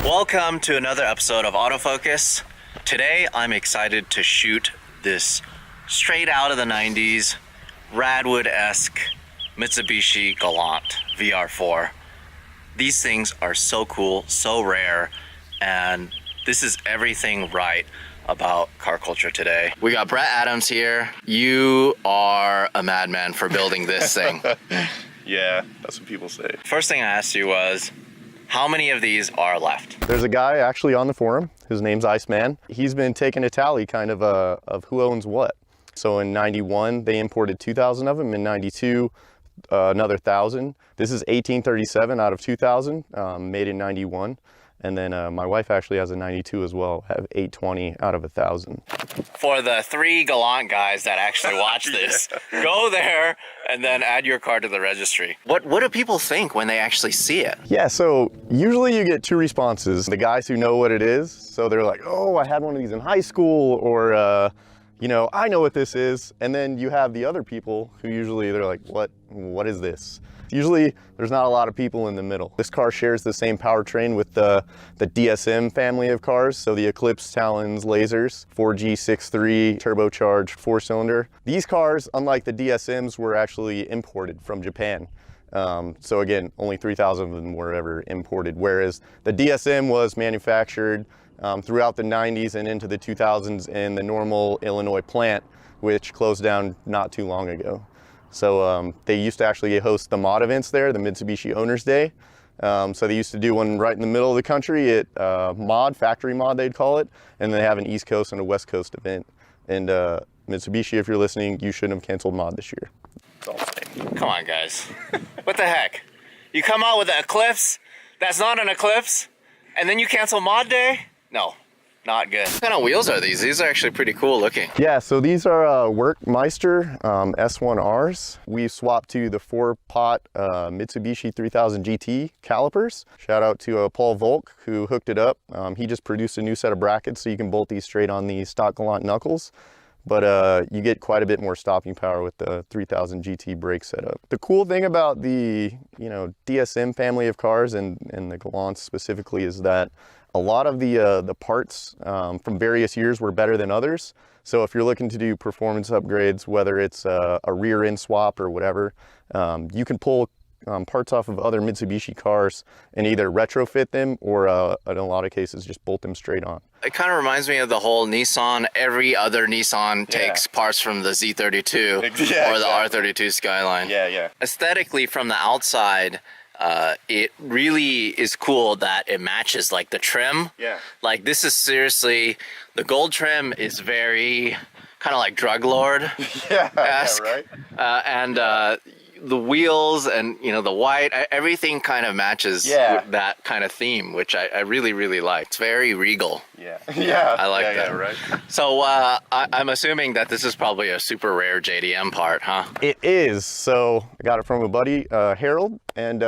Welcome to another episode of Autofocus. Today I'm excited to shoot this straight out of the 90s Radwood-esque Mitsubishi Galant VR-4. These things are so cool, so rare, and this is everything right about car culture today. We got Brett Adams here. You are a madman for building this thing. Yeah, that's what people say. First thing I asked you was, how many of these are left? There's a guy actually on the forum. His name's Iceman. He's been taking a tally kind of who owns what. So in 91, they imported 2,000 of them. In 92, another 1,000. This is 1837 out of 2,000, made in 91. And then my wife actually has a 92 as well, have 820 out of 1,000. For the 3 Galant guys that actually watch this, go there and then add your car to the registry. What do people think when they actually see it? Yeah, so usually you get 2 responses. The guys who know what it is, so they're like, oh, I had one of these in high school, or you know, I know what this is. And then you have the other people who usually they're like, what is this? Usually there's not a lot of people in the middle. This car shares the same powertrain with the DSM family of cars. So the Eclipse, Talons, Lasers, 4G63 turbocharged 4-cylinder. These cars, unlike the DSMs, were actually imported from Japan. So again, only 3,000 of them were ever imported, whereas the DSM was manufactured throughout the 90s and into the 2000s in the Normal, Illinois plant, which closed down not too long ago. So they used to actually host the mod events there, the Mitsubishi Owners Day. So they used to do one right in the middle of the country at factory mod they'd call it, and they have an East Coast and a West Coast event. And Mitsubishi, if you're listening, you shouldn't have canceled mod this year. Come on, guys. What the heck? You come out with an Eclipse that's not an Eclipse, and then you cancel mod day? No. Not good. What kind of wheels are these? These are actually pretty cool looking. Yeah, so these are Workmeister S1Rs. We swapped to the 4-pot Mitsubishi 3000 GT calipers. Shout out to Paul Volk who hooked it up. He just produced a new set of brackets so you can bolt these straight on the stock Galant knuckles. But you get quite a bit more stopping power with the 3000 GT brake setup. The cool thing about the DSM family of cars and the Galants specifically is that a lot of the parts from various years were better than others. So if you're looking to do performance upgrades, whether it's a rear end swap or whatever, you can pull parts off of other Mitsubishi cars and either retrofit them or in a lot of cases just bolt them straight on. It kind of reminds me of the whole Nissan. Every other Nissan takes parts from the Z32 or the R32 Skyline. Yeah. Aesthetically, from the outside, it really is cool that it matches like the trim. Yeah. Like this is seriously, the gold trim is very kind of like Drug Lord-esque. Yeah, right. And the wheels and the white, everything kind of matches with that kind of theme, which I really, really like. It's very regal. Yeah. I like that. Yeah, right. So I'm assuming that this is probably a super rare JDM part, huh? It is. So I got it from a buddy, Harold, and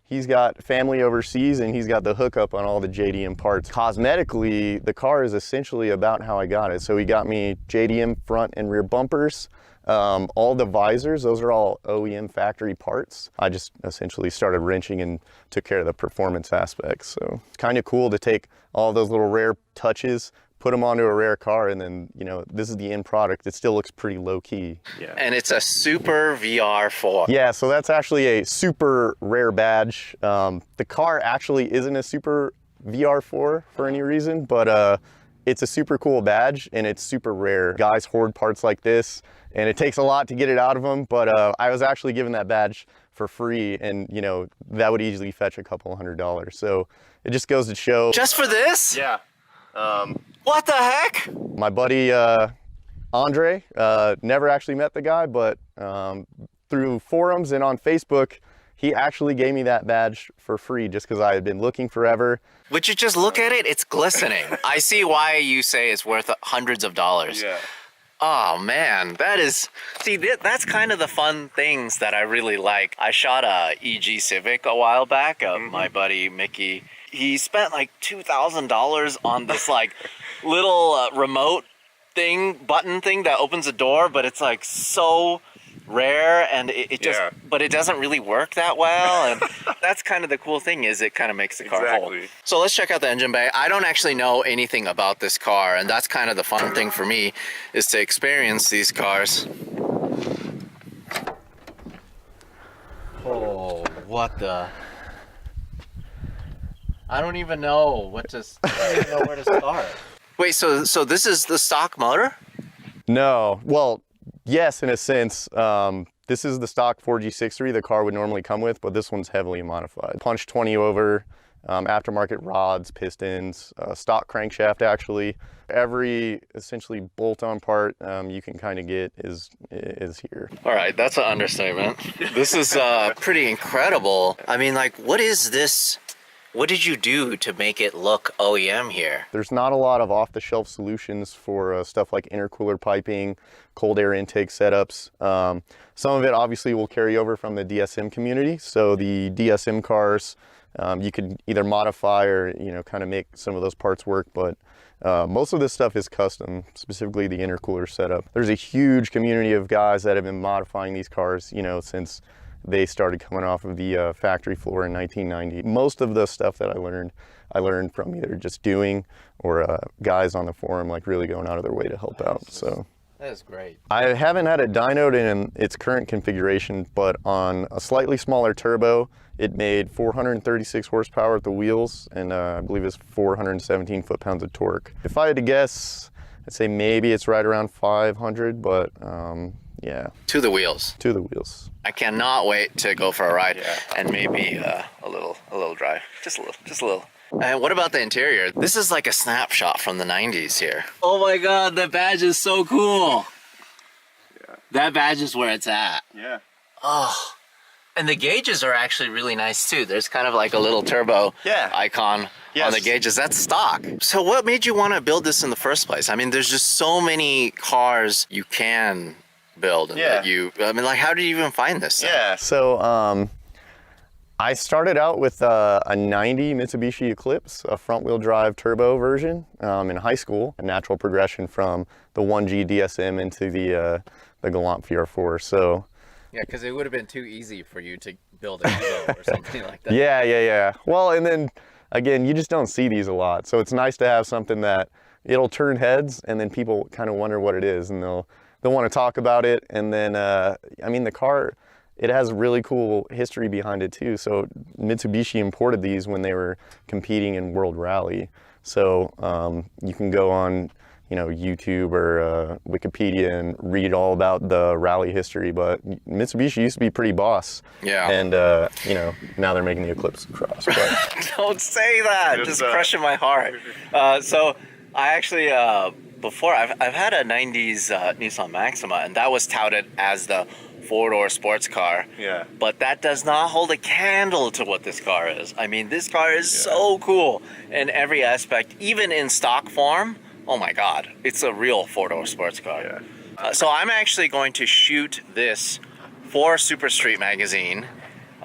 he's got family overseas and he's got the hookup on all the JDM parts. Cosmetically, the car is essentially about how I got it. So he got me JDM front and rear bumpers. All the visors, those are all OEM factory parts. I just essentially started wrenching and took care of the performance aspects. So it's kind of cool to take all those little rare touches, put them onto a rare car, and then, this is the end product. It still looks pretty low key. Yeah. And it's a super VR-4. Yeah, so that's actually a super rare badge. The car actually isn't a super VR-4 for any reason, but it's a super cool badge and it's super rare. Guys hoard parts like this and it takes a lot to get it out of them, but I was actually given that badge for free and that would easily fetch a couple $100. So it just goes to show. Just for this? Yeah. What the heck? My buddy Andre, never actually met the guy, but through forums and on Facebook, he actually gave me that badge for free just because I had been looking forever. Would you just look at it? It's glistening. I see why you say it's worth hundreds of dollars. Yeah. Oh man, that's kind of the fun things that I really like. I shot a EG Civic a while back. My buddy Mickey, he spent like $2,000 on this like little remote button thing that opens a door, but it's like so rare, and it just, Yeah. but it doesn't really work that well, and that's kind of the cool thing, is it kind of makes the car whole. Exactly. So let's check out the engine bay. I don't actually know anything about this car, and that's kind of the fun thing for me, is to experience these cars. Oh, what the? I don't even know what to. I don't even know where to start. Wait, so this is the stock motor? No, well, yes, in a sense. This is the stock 4G63 the car would normally come with, but this one's heavily modified. Punch 20 over, aftermarket rods, pistons, stock crankshaft actually. Every essentially bolt-on part you can kind of get is here. All right, that's an understatement. This is pretty incredible. I mean, like, what is this? What did you do to make it look OEM here? There's not a lot of off-the-shelf solutions for stuff like intercooler piping, cold air intake setups. Some of it obviously will carry over from the DSM community. So the DSM cars, you could either modify or kind of make some of those parts work, but most of this stuff is custom, specifically the intercooler setup. There's a huge community of guys that have been modifying these cars, since they started coming off of the factory floor in 1990. Most of the stuff that I learned from either just doing or guys on the forum, like really going out of their way to help out. So that is great. I haven't had it dynoed in its current configuration, but on a slightly smaller turbo, it made 436 horsepower at the wheels, and I believe it's 417 foot-pounds of torque. If I had to guess, I'd say maybe it's right around 500, but yeah. To the wheels. To the wheels. I cannot wait to go for a ride and maybe a little drive, just a little. And what about the interior? This is like a snapshot from the 90s here. Oh my God, the badge is so cool. Yeah. That badge is where it's at. Yeah. Oh, and the gauges are actually really nice too. There's kind of like a little turbo icon on the gauges. That's stock. So what made you want to build this in the first place? I mean, there's just so many cars you can build, and like, how did you even find this? Yeah. So I started out with a 90 Mitsubishi Eclipse, a front-wheel drive turbo version in high school, a natural progression from the 1G DSM into the Galant VR-4. So yeah, because it would have been too easy for you to build a Evo or something like that. Yeah. Well, and then again, you just don't see these a lot, so it's nice to have something that it'll turn heads, and then people kind of wonder what it is, and they'll want to talk about it. And then I mean, the car, it has really cool history behind it too. So Mitsubishi imported these when they were competing in World Rally. So you can go on YouTube or Wikipedia and read all about the rally history, but Mitsubishi used to be pretty boss. Yeah. And now they're making the Eclipse Cross. But don't say that. Just crushing my heart. So I actually before I've had a 90s Nissan Maxima, and that was touted as the four-door sports car. Yeah. But that does not hold a candle to what this car is. I mean, this car is so cool in every aspect, even in stock form. Oh my God, it's a real four-door sports car. Yeah. So I'm actually going to shoot this for Super Street magazine.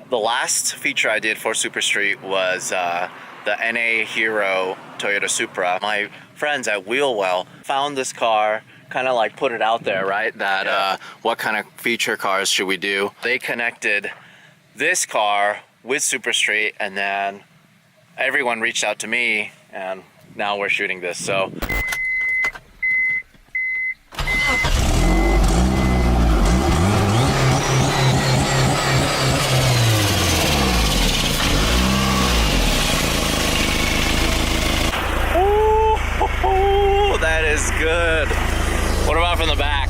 The last feature I did for Super Street was the NA Hero Toyota Supra. My friends at Wheelwell found this car, kind of like put it out there, right? That what kind of feature cars should we do? They connected this car with Super Street, and then everyone reached out to me, and now we're shooting this. So that is good. What about from the back?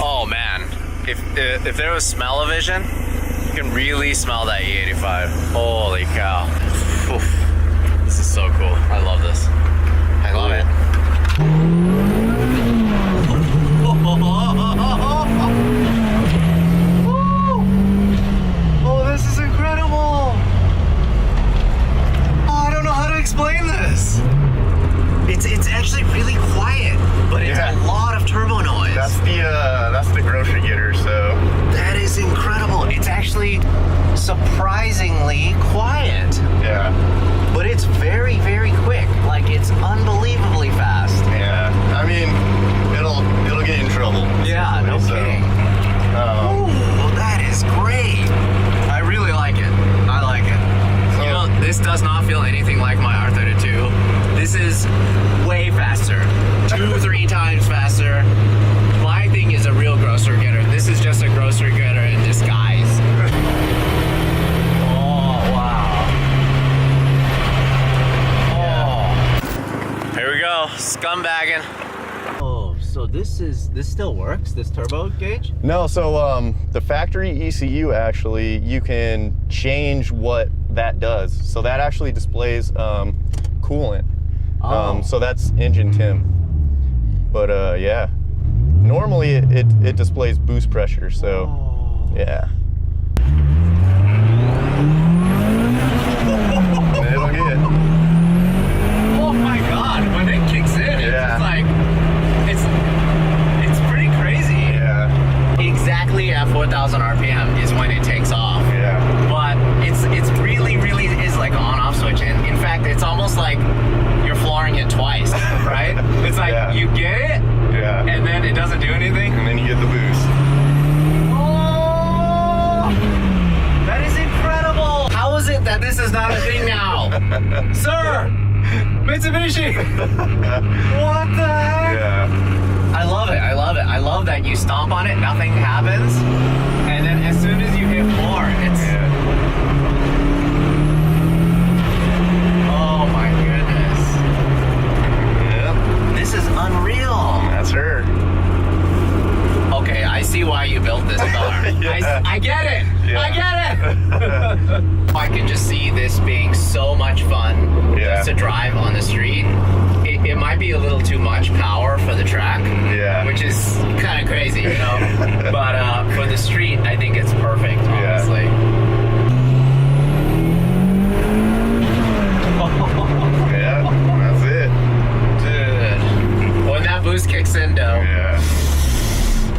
Oh man, if there was smell-o-vision, you can really smell that E85. Holy cow. Oof. This is so cool. I love this. I love it. Oh, this is incredible. Oh, I don't know how to explain this. It's actually really quiet, but it's a lot of turbo noise. that's the grocery getter. So that is incredible. It's actually surprisingly quiet. Yeah. But it's very, very quick. Like, it's unbelievably fast. Yeah. I mean, it'll get you in trouble. Yeah, no kidding. Ooh, that is great. I really like it. I like it. So, You know, this does not feel anything like my R32. This is way faster. 2-3 times faster. My thing is a real grocery getter. This is just a grocery getter in disguise. Oh, wow. Oh. Here we go, scumbagging. Oh, so this still works, this turbo gauge? no, so the factory ECU actually, you can change what that does. So that actually displays coolant. Oh. So that's engine temp. But yeah, normally it displays boost pressure. So yeah. It'll get. Oh my God! When it kicks in, it's just like it's pretty crazy. Yeah. Exactly at 4,000 RPM is when it takes off. Yeah. But it's really is like an on-off switch, and in fact, it's almost like you're flooring it twice, right? It's like you get it, Yeah. and then it doesn't do anything. And then you get the boost. Oh, that is incredible! How is it that this is not a thing now, sir? Mitsubishi. What the heck? Yeah. I love it. I love it. I love that you stomp on it, nothing happens, and then as soon as you hit floor, it's. Oh my goodness. Yep. This is unreal. That's her. Okay, I see why you built this car. Yeah. I get it. Yeah. I get it. I can just see this being so much fun just to drive on the street. It might be a little too much power for the track, which is kind of crazy, you know. But for the street, I think it's perfect, honestly. Yeah, that's it. Dude, when that boost kicks in, though. Yeah.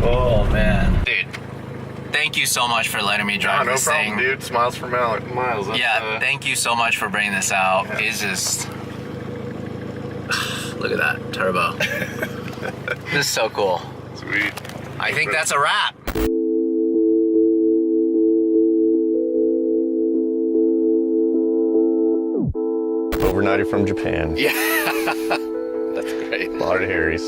Oh man, dude. Thank you so much for letting me drive No this problem, thing. dude. Smiles for miles. That's, Yeah, thank you so much for bringing this out. Yeah. It's just look at that turbo. This is so cool. Sweet. I think that's a wrap. Overnighted from Japan. Yeah, that's great. A lot of Harry's.